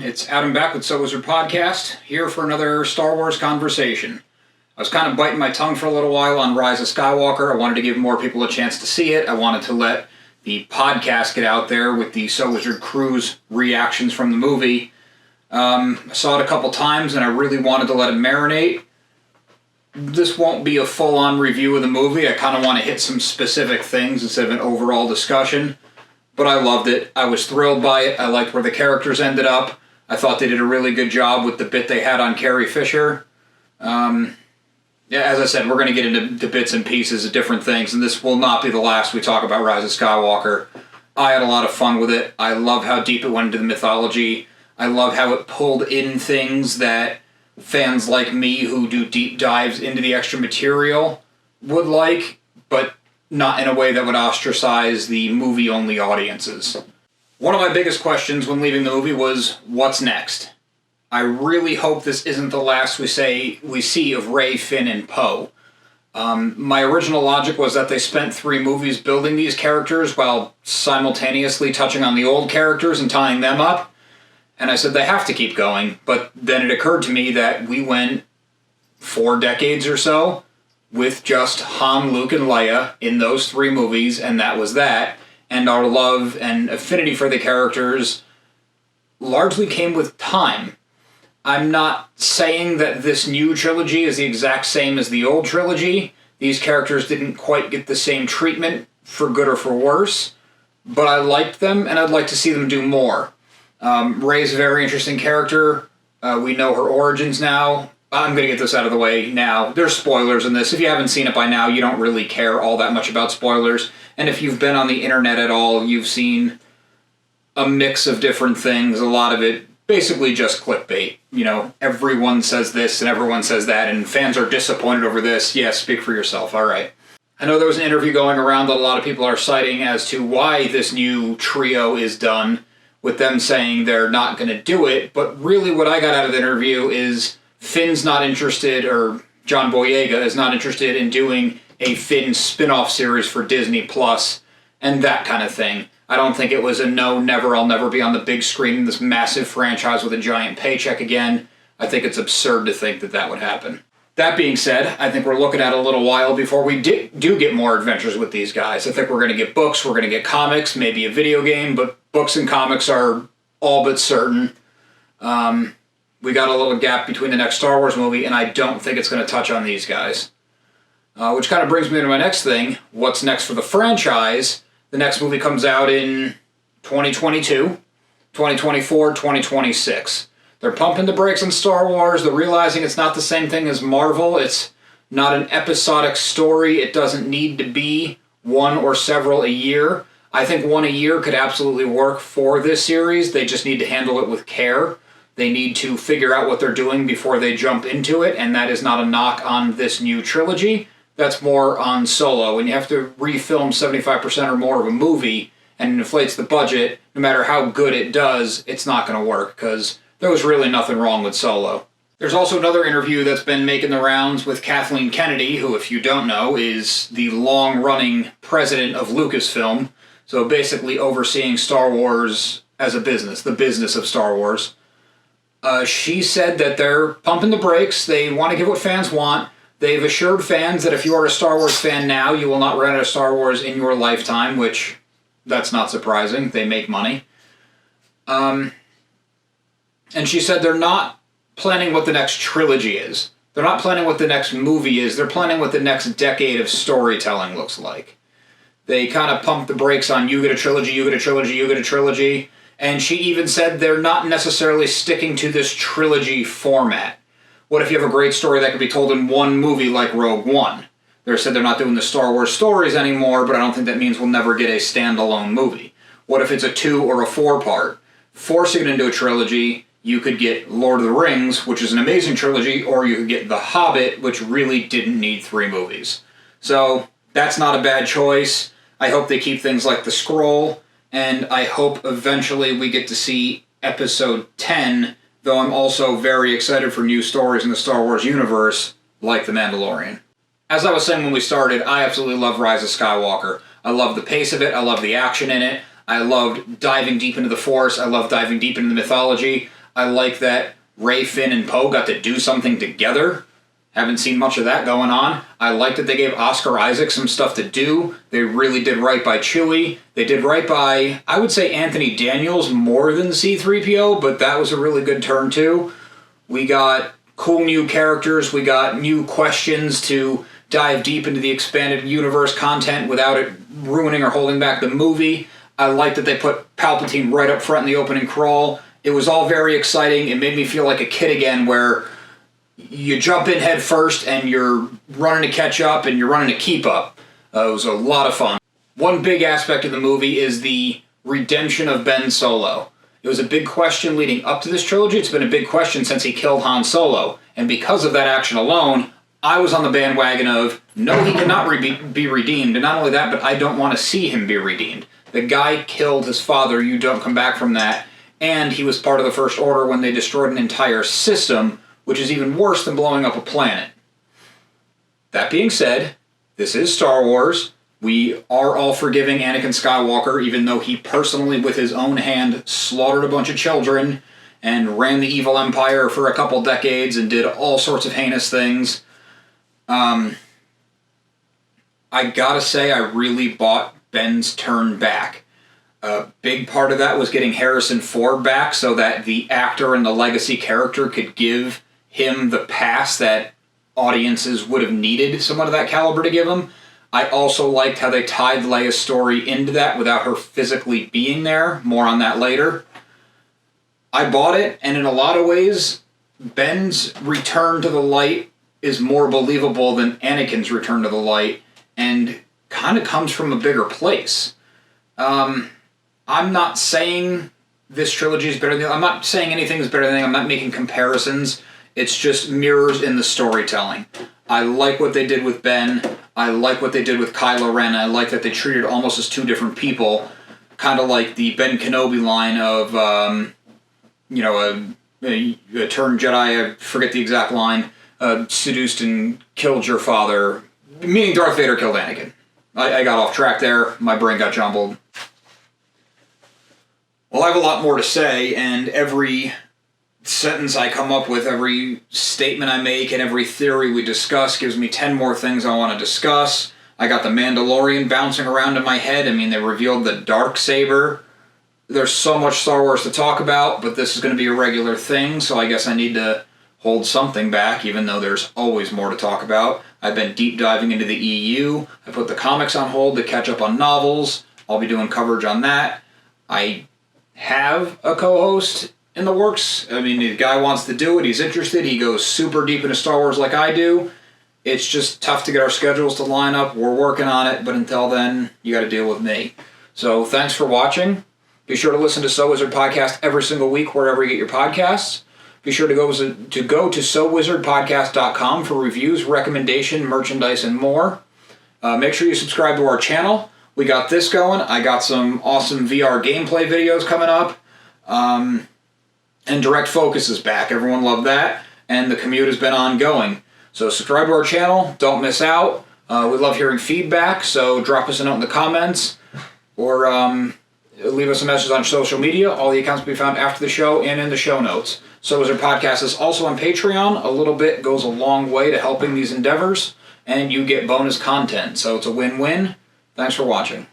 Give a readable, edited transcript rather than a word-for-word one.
It's Adam back with So Wizard Podcast, here for another Star Wars conversation. I was kind of biting my tongue for a little while on Rise of Skywalker. I wanted to give more people a chance to see it. I wanted to let the podcast get out there with the So Wizard crew's reactions from the movie. I saw it a couple times and I really wanted to let it marinate. This won't be a full-on review of the movie. I kind of want to hit some specific things instead of an overall discussion. But I loved it. I was thrilled by it. I liked where the characters ended up. I thought they did a really good job with the bit they had on Carrie Fisher. As I said, we're going to get into bits and pieces of different things, and this will not be the last we talk about Rise of Skywalker. I had a lot of fun with it. I love how deep it went into the mythology. I love how it pulled in things that fans like me who do deep dives into the extra material would like, but not in a way that would ostracize the movie-only audiences. One of my biggest questions when leaving the movie was, what's next? I really hope this isn't the last we see of Rey, Finn, and Poe. My original logic was that they spent 3 movies building these characters while simultaneously touching on the old characters and tying them up. And I said they have to keep going, but then it occurred to me that we went 4 decades or so with just Han, Luke, and Leia in those 3 movies, and that was that. And our love and affinity for the characters largely came with time. I'm not saying that this new trilogy is the exact same as the old trilogy. These characters didn't quite get the same treatment, for good or for worse, but I liked them, and I'd like to see them do more. Rey's a very interesting character. We know her origins now. I'm going to get this out of the way now. There's spoilers in this. If you haven't seen it by now, you don't really care all that much about spoilers. And if you've been on the internet at all, you've seen a mix of different things. A lot of it basically just clickbait. You know, everyone says this and everyone says that, and fans are disappointed over this. Yeah, speak for yourself. All right. I know there was an interview going around that a lot of people are citing as to why this new trio is done, with them saying they're not going to do it. But really what I got out of the interview is Finn's not interested, or John Boyega is not interested in doing a Finn spin-off series for Disney Plus and that kind of thing. I don't think it was a no, never, I'll never be on the big screen in this massive franchise with a giant paycheck again. I think it's absurd to think that that would happen. That being said, I think we're looking at a little while before we do get more adventures with these guys. I think we're going to get books, we're going to get comics, maybe a video game, but books and comics are all but certain. We got a little gap between the next Star Wars movie, and I don't think it's going to touch on these guys. Which kind of brings me to my next thing. What's next for the franchise? The next movie comes out in 2022, 2024, 2026. They're pumping the brakes on Star Wars. They're realizing it's not the same thing as Marvel. It's not an episodic story. It doesn't need to be one or several a year. I think one a year could absolutely work for this series. They just need to handle it with care. They need to figure out what they're doing before they jump into it, and that is not a knock on this new trilogy. That's more on Solo. When you have to refilm 75% or more of a movie and it inflates the budget, no matter how good it does, it's not going to work, because there was really nothing wrong with Solo. There's also another interview that's been making the rounds with Kathleen Kennedy, who, if you don't know, is the long-running president of Lucasfilm, so basically overseeing Star Wars as a business, the business of Star Wars. She said that they're pumping the brakes. They want to give what fans want. They've assured fans that if you are a Star Wars fan now, you will not run out of Star Wars in your lifetime, which, that's not surprising. They make money. And she said they're not planning what the next trilogy is. They're not planning what the next movie is. They're planning what the next decade of storytelling looks like. They kind of pump the brakes on, you get a trilogy, you get a trilogy, you get a trilogy. And she even said they're not necessarily sticking to this trilogy format. What if you have a great story that could be told in one movie like Rogue One? They said they're not doing the Star Wars stories anymore, but I don't think that means we'll never get a standalone movie. What if it's a 2 or a 4-part? Forcing it into a trilogy, you could get Lord of the Rings, which is an amazing trilogy, or you could get The Hobbit, which really didn't need 3 movies. So that's not a bad choice. I hope they keep things like The Scroll, and I hope eventually we get to see Episode 10, though I'm also very excited for new stories in the Star Wars universe, like The Mandalorian. As I was saying when we started, I absolutely love Rise of Skywalker. I love the pace of it, I love the action in it, I loved diving deep into the Force, I loved diving deep into the mythology. I like that Rey, Finn, and Poe got to do something together. Haven't seen much of that going on. I like that they gave Oscar Isaac some stuff to do. They really did right by Chewie. They did right by, I would say, Anthony Daniels more than C-3PO, but that was a really good turn too. We got cool new characters. We got new questions to dive deep into the expanded universe content without it ruining or holding back the movie. I like that they put Palpatine right up front in the opening crawl. It was all very exciting. It made me feel like a kid again, where you jump in head first and you're running to catch up and you're running to keep up. It was a lot of fun. One big aspect of the movie is the redemption of Ben Solo. It was a big question leading up to this trilogy. It's been a big question since he killed Han Solo. And because of that action alone, I was on the bandwagon of, no, he cannot be redeemed. And not only that, but I don't want to see him be redeemed. The guy killed his father. You don't come back from that. And he was part of the First Order when they destroyed an entire system, which is even worse than blowing up a planet. That being said, this is Star Wars. We are all forgiving Anakin Skywalker, even though he personally, with his own hand, slaughtered a bunch of children and ran the evil empire for a couple decades and did all sorts of heinous things. I gotta say, I really bought Ben's turn back. A big part of that was getting Harrison Ford back so that the actor and the legacy character could give him the pass that audiences would have needed someone of that caliber to give him. I also liked how they tied Leia's story into that without her physically being there. More on that later. I bought it, and in a lot of ways, Ben's return to the light is more believable than Anakin's return to the light, and kind of comes from a bigger place. I'm not saying this trilogy is better than... I'm not saying anything is better than anything. I'm not making comparisons. It's just mirrors in the storytelling. I like what they did with Ben. I like what they did with Kylo Ren. I like that they treated almost as two different people. Kind of like the Ben Kenobi line of, a turned Jedi, I forget the exact line, seduced and killed your father, meaning Darth Vader killed Anakin. I got off track there. My brain got jumbled. Well, I have a lot more to say, and every sentence I come up with, every statement I make, and every theory we discuss gives me 10 more things I want to discuss. I got the Mandalorian bouncing around in my head. I mean, they revealed the Darksaber. There's so much Star Wars to talk about, but this is going to be a regular thing, so I guess I need to hold something back, even though there's always more to talk about. I've been deep diving into the EU. I put the comics on hold to catch up on novels. I'll be doing coverage on that. I have a co-host in the works. I mean, the guy wants to do it. He's interested. He goes super deep into Star Wars like I do. It's just tough to get our schedules to line up. We're working on it, but until then, you got to deal with me. So thanks for watching. Be sure to listen to So Wizard Podcast every single week wherever you get your podcasts. Be sure to go to SoWizardPodcast.com for reviews, recommendation, merchandise, and more. Make sure you subscribe to our channel. We got this going. I got some awesome VR gameplay videos coming up. And Direct Focus is back. Everyone loved that. And the commute has been ongoing. So subscribe to our channel. Don't miss out. We love hearing feedback, so drop us a note in the comments. Or leave us a message on social media. All the accounts will be found after the show and in the show notes. So Wizard Podcast is also on Patreon. A little bit goes a long way to helping these endeavors. And you get bonus content. So it's a win-win. Thanks for watching.